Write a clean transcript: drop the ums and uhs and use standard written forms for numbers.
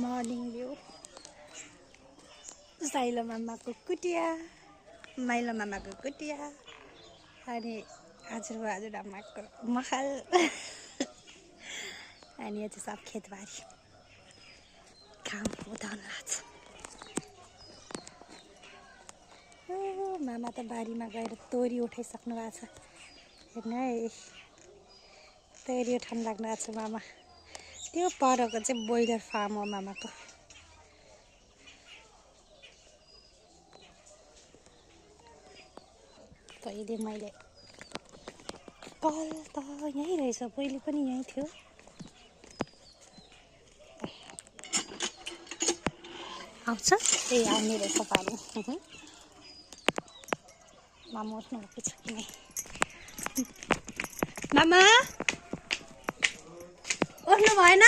Morning view silo मामाको कुटिया माइलो मामाको कुटिया अनि हजुरआमाको महल अनि यो चाहिँ सब खेतबारी घाम उदाउन लाग्छ। मामा त बारीमा गएर तोरी उठाइसक्नु भएको छ। हेर्नु है तोरी उठाउनु लाग्नु भएको छ मामा। त्यो परको चाहिँ ब्रोइलर फार्म हो मामाको। पहिले मैले कल त यहीँ रहेछ, पहिले पनि यहीँ थियो। आउँछ ए आउने रहेछ पानी। मामा उठ्नु भएको छ कि नै? मामा उठ्नु भएन?